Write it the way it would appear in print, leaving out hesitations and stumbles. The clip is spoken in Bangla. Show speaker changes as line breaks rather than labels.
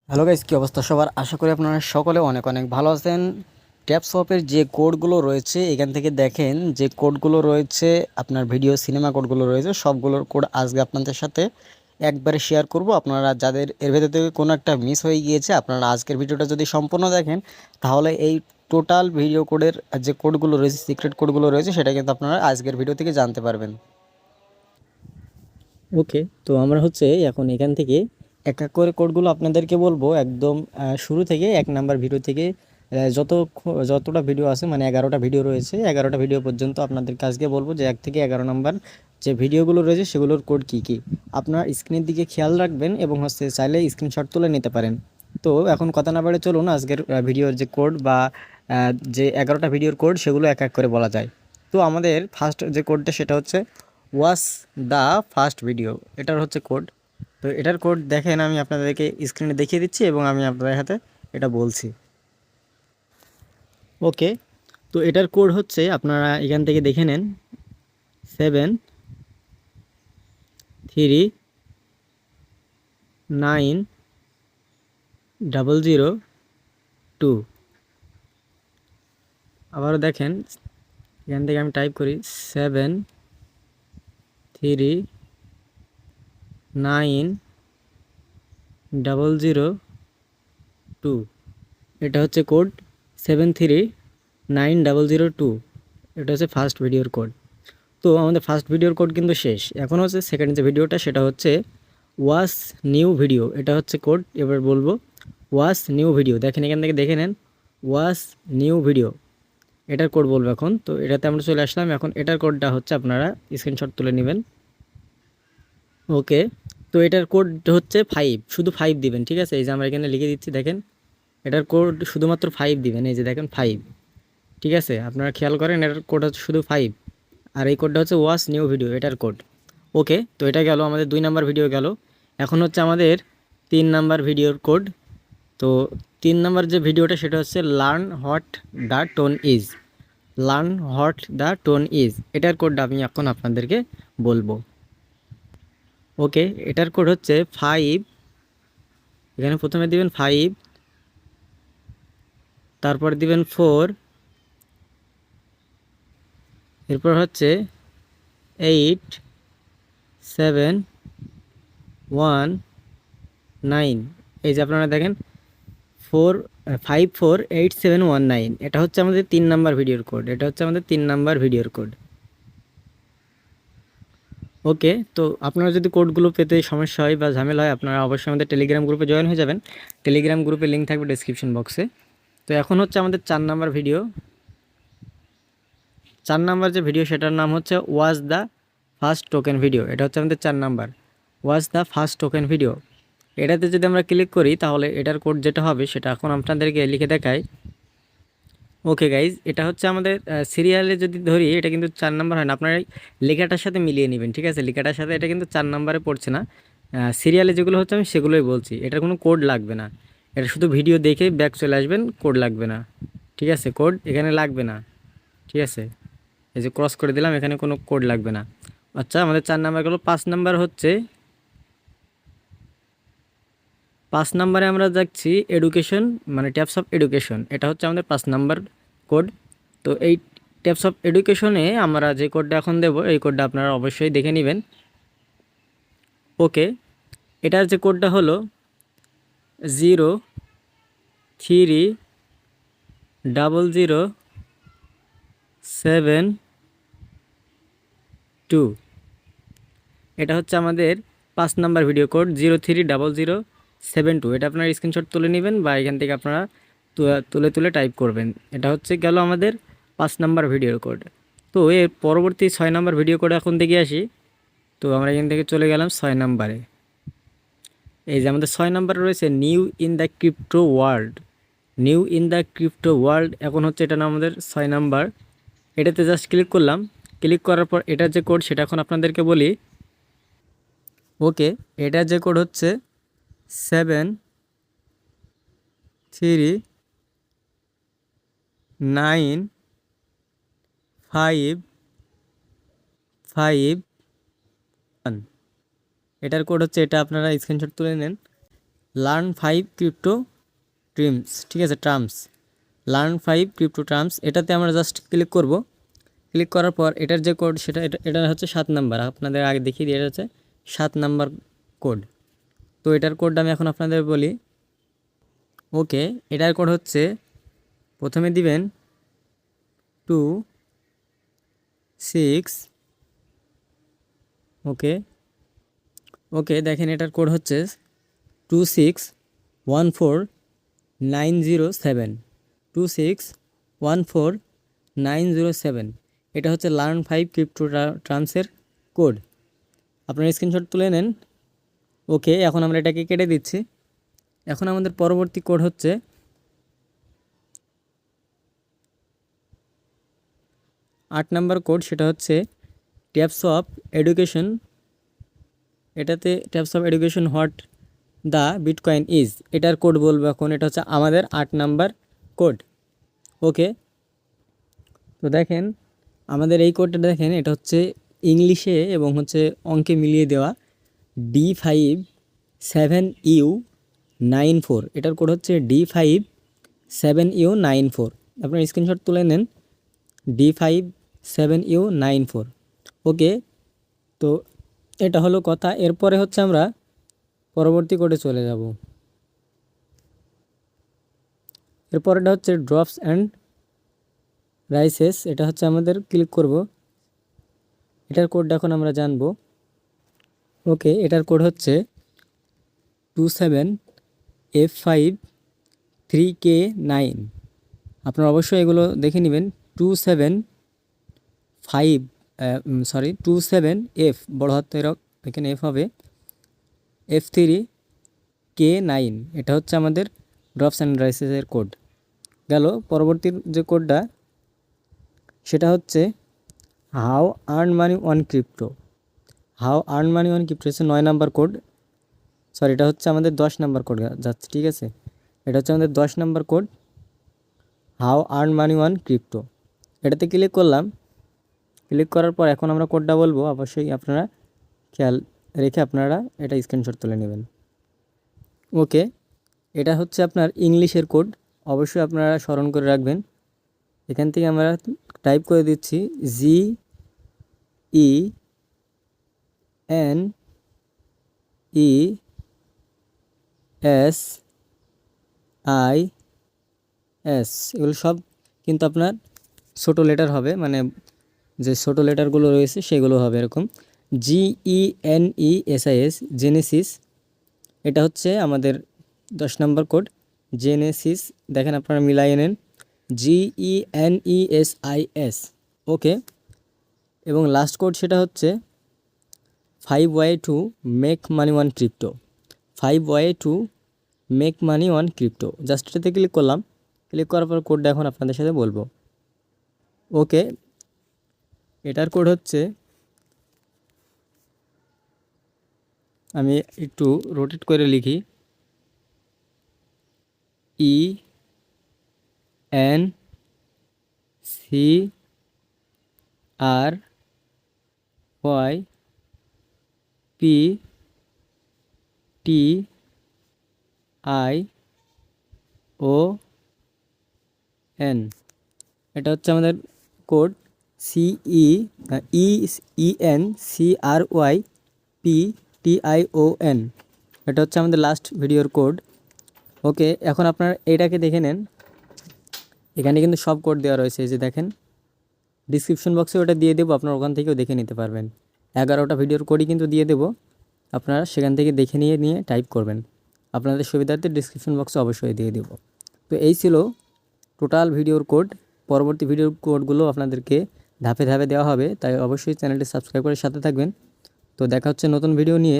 হ্যালো গাইস, কি অবস্থা সবার? আশা করি আপনারা সকলে অনেক অনেক ভালো আছেন। ট্যাপসপের যে কোডগুলো রয়েছে এখান থেকে দেখেন যে কোডগুলো রয়েছে, আপনার ভিডিও সিনেমা কোডগুলো রয়েছে, সবগুলোর কোড আজকে আপনাদের সাথে একবারে শেয়ার করব। আপনারা যাদের এর ভেতর থেকে কোনো একটা মিস হয়ে গিয়েছে, আপনারা আজকের ভিডিওটা যদি সম্পূর্ণ দেখেন তাহলে এই টোটাল ভিডিও কোডের যে কোডগুলো রয়েছে, সিক্রেট কোডগুলো রয়েছে, সেটা কিন্তু আপনারা আজকের ভিডিও থেকে জানতে পারবেন। ওকে, তো আমরা এখন এখান থেকে এক এক করে কোডগুলো আপনাদেরকে বলবো একদম শুরু থেকে, এক নাম্বার ভিডিও থেকে যতটা ভিডিও আছে, মানে 11টা ভিডিও রয়েছে, 11টা ভিডিও পর্যন্ত আপনাদের কাছকে বলবো যে 1 থেকে 11 নাম্বার যে ভিডিওগুলো রয়েছে সেগুলোর কোড কি কি। আপনারা স্ক্রিনের দিকে খেয়াল রাখবেন এবং চাইলে স্ক্রিনশট তুলে নিতে পারেন। তো এখন কথা না বাড়ে চলুন আজকের ভিডিওর যে কোড বা যে 11টা ভিডিওর কোড সেগুলো এক এক করে বলা যায়। তো আমাদের ফার্স্ট যে কোডটা সেটা হচ্ছে ওয়াচ দ্য ফার্স্ট ভিডিও, এটার কোড। তো এটার কোড দেখেন, আমি আপনাদেরকে স্ক্রিনে দেখিয়ে দিচ্ছি এবং আমি আপনাদের হাতে এটা বলছি। ওকে, তো এটার কোড আপনারা এখান থেকে দেখে নেন, 739002। আবারও দেখেন, এখান থেকে আমি টাইপ করি 739002। এটা কোড 739002। এটা ফার্স্ট ভিডিওর কোড। তো আমাদের ফার্স্ট ভিডিওর কোড কিন্তু শেষ। এখন সেকেন্ড যে ভিডিওটা সেটা ওয়াচ নিউ ভিডিও, এটা কোড। এবার বলবো ওয়াচ নিউ ভিডিও, দেখেন এখান থেকে দেখে নেন, ওয়াচ নিউ ভিডিও এটার কোড বলবো এখন। তো এটাতে আমরা চলে আসলাম। এখন এটার কোডটা আপনারা স্ক্রিনশট তুলে নেবেন। ওকে, তো এটার কোড 5, শুধু 5 দিবেন, ঠিক আছে? এই যে আমরা এখানে লিখে দিচ্ছি, দেখেন এটার কোড শুধুমাত্র 5 দিবেন, এই যে দেখেন 5, ঠিক আছে? আপনারা খেয়াল করেন, এটার কোড শুধু 5, আর এই কোডটা ওয়াচ নিউ ভিডিও, এটার কোড। ওকে, তো এটা গেল আমাদের 2 নাম্বার ভিডিও গেল। এখন আমাদের 3 নাম্বার ভিডিওর কোড। তো 3 নাম্বার যে ভিডিওটা সেটা learn what the tone is, learn what the tone is, এটার কোডটা আমি এখন আপনাদেরকে বলবো। ওকে, এটার কোড 5, এখানে প্রথমে দিবেন 5, তারপর দিবেন 4, এরপর 8, 7, 1, 9। এই যে আপনারা দেখেন 54871 9, এটা আমাদের 3 নাম্বার ভিডিওর কোড, এটা আমাদের 3 নাম্বার ভিডিওর কোড। ওকে, তো আপনারা যদি কোডগুলো পেতে সমস্যা হয় বা ঝামেলা হয়, আপনারা অবশ্যই আমাদের টেলিগ্রাম গ্রুপে জয়েন হয়ে যাবেন। টেলিগ্রাম গ্রুপে লিঙ্ক থাকবে ডেসক্রিপশন বক্সে। তো এখন আমাদের 4 নাম্বার ভিডিও। 4 নাম্বার যে ভিডিও সেটার নাম watch the first token video, এটা আমাদের 4 number, watch the first token video. এটাতে যদি আমরা ক্লিক করি তাহলে এটার কোড যেটা হবে সেটা এখন আপনাদেরকে লিখে দেখাই। ওকে গাইজ, এটা আমাদের সিরিয়ালে যদি ধরি, এটা কিন্তু 4 নাম্বার হয় না, আপনারা লেখাটার সাথে মিলিয়ে নেবেন, ঠিক আছে? লেখাটার সাথে এটা কিন্তু 4 নাম্বারে পড়ছে না। সিরিয়ালে যেগুলো আমি সেগুলোই বলছি, এটার কোনো কোড লাগবে না। এটা শুধু ভিডিও দেখে ব্যাক চলে আসবেন, কোড লাগবে না, ঠিক আছে? কোড এখানে লাগবে না, ঠিক আছে? এই যে ক্রস করে দিলাম, এখানে কোনো কোড লাগবে না। আচ্ছা, আমাদের 4 নাম্বার গেল। 5 নাম্বার 5 নাম্বারে আমরা যাচ্ছি এডুকেশন, মানে ট্যাপস অফ এডুকেশন, এটা আমাদের 5 নাম্বার কোড। তো এই ট্যাপস অফ এডুকেশনে আমরা যে কোডটা এখন দেব, এই কোডটা আপনারা অবশ্যই দেখে নেবেন। ওকে, এটার যে কোডটা হলো 03007 2। এটা আমাদের 5 নাম্বার ভিডিও কোড 03007 2। এটা আপনারা স্ক্রিনশট তুলে নেবেন বা এখান থেকে আপনারা তুলে তুলে টাইপ করবেন। এটা গেল আমাদের 5 নাম্বার ভিডিও কোড। তো এর পরবর্তী 6 নাম্বার ভিডিও কোড এখন দেখে আসি। তো আমরা এখান থেকে চলে গেলাম 6 নাম্বারে। এই যে আমাদের 6 নাম্বার রয়েছে new in the crypto world, new in the crypto world. এখন এটা না আমাদের 6 নাম্বার। এটাতে জাস্ট ক্লিক করলাম। ক্লিক করার পর এটার যে কোড সেটা এখন আপনাদেরকে বলি। ওকে, এটার যে কোড 739551। এটার কোড এটা আপনারা স্ক্রিনশট তুলে নেন। লার্ন 5 ক্রিপ্টো ট্রিমস, ঠিক আছে, ট্রামস, লার্ন 5 ক্রিপ্টো ট্রামস, এটাতে আমরা জাস্ট ক্লিক করব। ক্লিক করার পর এটার যে কোড সেটা এটা হচ্ছে 7 নাম্বার, আপনাদের আগে দেখিয়ে দিয়ে, এটা হচ্ছে 7 নাম্বার কোড। তো এটার কোডটা আমি এখন আপনাদের বলি। ওকে, এটার কোড হচ্ছে, প্রথমে দিবেন 2 6, ওকে ওকে দেখেন এটার কোড হচ্ছে 2614907, 2614907। এটা হচ্ছে লার্ন 5 ক্রিপ্টো ট্রান্সের কোড। আপনার স্ক্রিনশট তুলে নেন। ওকে, এখন আমরা এটাকে কেটে দিচ্ছি। এখন আমাদের পরবর্তী কোড হচ্ছে 8 নাম্বার কোড, সেটা হচ্ছে ট্যাপস অফ এডুকেশন। এটাতে taps of education what the bitcoin is, এটার কোড বলবো এখন। এটা হচ্ছে আমাদের 8 নাম্বার কোড। ওকে, তো দেখেন আমাদের এই কোডটা দেখেন, এটা হচ্ছে ইংলিশে এবং হচ্ছে অঙ্কে মিলিয়ে দেওয়া D57U94, এটার কোড হচ্ছে D57U94। আপনার স্ক্রিনশট তুলে নেন, D57U94। ওকে, তো এটা হলো কথা। এরপরে হচ্ছে আমরা পরবর্তী কোডে চলে যাব। এরপরেটা হচ্ছে ড্রপস অ্যান্ড রাইসেস, এটা হচ্ছে আমাদের ক্লিক করব। এটার কোডটা এখন আমরা জানব। ওকে, এটার কোড হচ্ছে 27F53K9। আপনারা অবশ্যই এগুলো দেখে নেবেন। 27F বড় হাতের এখানে F হবে, F3K9, এটা হচ্ছে আমাদের ড্রপস অ্যান্ড রাইসেসের কোড। গেল পরবর্তী যে কোডটা, সেটা হচ্ছে how earn money on crypto. How earn money on crypto হচ্ছে 9 নাম্বার কোড, সরি এটা হচ্ছে আমাদের 10 নাম্বার কোড যাচ্ছে, ঠিক আছে, এটা হচ্ছে আমাদের 10 number code, how earn money on crypto. এটাতে ক্লিক করলাম। ক্লিক করার পর এখন আমরা কোডটা বলবো, অবশ্যই আপনারা খেয়াল রেখে আপনারা এটা স্ক্রিনশট তুলে নেবেন। ওকে, এটা হচ্ছে আপনার ইংলিশের কোড, অবশ্যই আপনারা স্মরণ করে রাখবেন। এখান থেকে আমরা টাইপ করে দিচ্ছি GENESIS, এগুলো সব কিন্তু আপনার ছোটো লেটার হবে, মানে যে ছোটো লেটারগুলো রয়েছে সেগুলো হবে এরকম GENESIS, জেনেসিস। এটা হচ্ছে আমাদের 10 নম্বর কোড, জেনেসিস। দেখেন আপনারা মিলাইয়ে নেন, GENESIS। ওকে, এবং লাস্ট কোড সেটা হচ্ছে 5 way to make money on crypto, 5 way to make money on crypto। Just এটাতে ক্লিক করলাম। ক্লিক করার পর কোডটা এখন আপনাদের সাথে বলবো। ওকে, এটার কোড হচ্ছে, আমি একটু রোটেট করে লিখি, ENCRYPTION, এটা হচ্ছে আমাদের কোড ENCRYPTION, এটা হচ্ছে আমাদের লাস্ট ভিডিওর কোড। ওকে, এখন আপনারা এটাকে দেখে নেন, এখানে কিন্তু সব কোড দেওয়া রয়েছে, এই যে দেখেন ডিসক্রিপশন বক্সে ওটা দিয়ে দেবো, আপনারা ওখান থেকেও দেখে নিতে পারবেন। 11টা ভিডিওর কোডই কিন্তু দিয়ে দেবো, আপনারা সেখান থেকে দেখে নিয়ে টাইপ করবেন। আপনাদের সুবিধার্থে ডিসক্রিপশন বক্সে অবশ্যই দিয়ে দেবো। তো এই ছিল টোটাল ভিডিওর কোড। পরবর্তী ভিডিওর কোডগুলো আপনাদেরকে ধাপে ধাপে দেওয়া হবে, তাই অবশ্যই চ্যানেলটি সাবস্ক্রাইব করে সাথে থাকবেন। তো দেখা হচ্ছে নতুন ভিডিও নিয়ে।